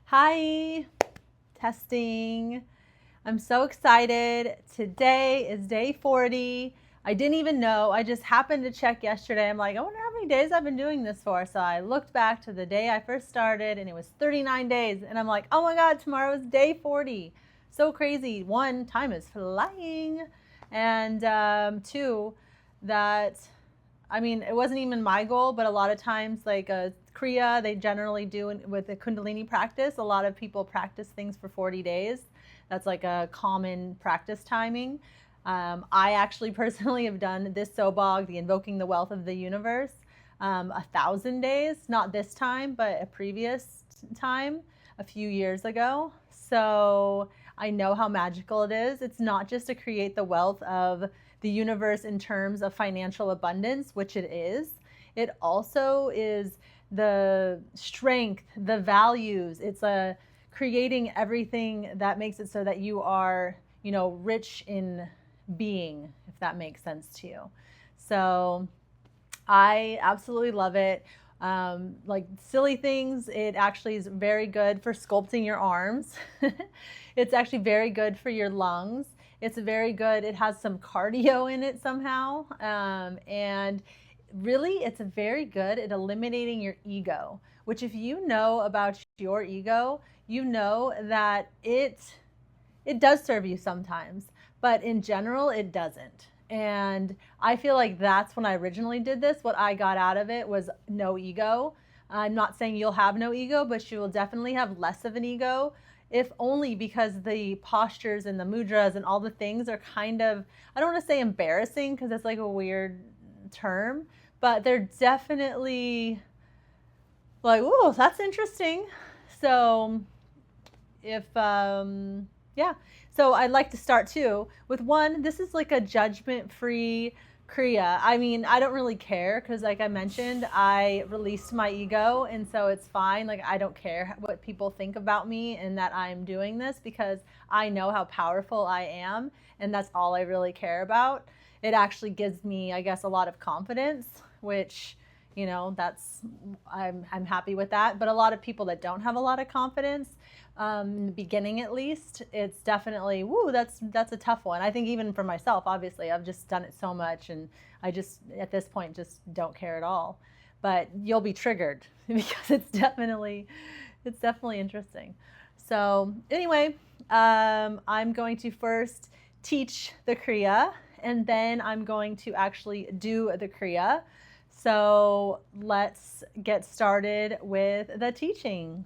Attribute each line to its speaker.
Speaker 1: Hi, testing. I'm so excited. Today is day 40. I didn't even know. I just happened to check yesterday. I'm like, I wonder how many days I've been doing this for. So I looked back to the day I first started and it was 39 days. And I'm like, oh my God, tomorrow is day 40. So crazy. One, time is flying. And two, that it wasn't even my goal, but a lot of times, like a Kriya, they generally do with the Kundalini practice. A lot of people practice things for 40 days. That's like a common practice timing. I actually personally have done this Sobagh, the Invoking the Wealth of the Universe, 1,000 days. Not this time, but a previous time, a few years ago. So I know how magical it is. It's not just to create the wealth of the universe in terms of financial abundance, which it is. It also is the strength, the values. It's creating everything that makes it so that you are, rich in being, if that makes sense to you. So I absolutely love it. Like silly things, it actually is very good for sculpting your arms. It's actually very good for your lungs. It's very good. It has some cardio in it somehow. And really, it's very good at eliminating your ego, which if you know about your ego, you know that it does serve you sometimes, but in general, it doesn't. And I feel like that's when I originally did this. What I got out of it was no ego. I'm not saying you'll have no ego, but you will definitely have less of an ego, if only because the postures and the mudras and all the things are kind of, I don't want to say embarrassing because it's like a weird term, but they're definitely like, oh, that's interesting. So if yeah, so I'd like to start too with one. This is like a judgment free kriya. I don't really care because, like I mentioned, I released my ego, and so it's fine. Like, I don't care what people think about me and that I'm doing this because I know how powerful I am, and that's all I really care about. It actually gives me, I guess, a lot of confidence, which, that's, I'm happy with that. But a lot of people that don't have a lot of confidence, in the beginning at least, it's definitely, woo, that's a tough one. I think even for myself, obviously, I've just done it so much, and I just at this point just don't care at all. But you'll be triggered because it's definitely interesting. So anyway, I'm going to first teach the kriya, and then I'm going to actually do the kriya. So let's get started with the teaching.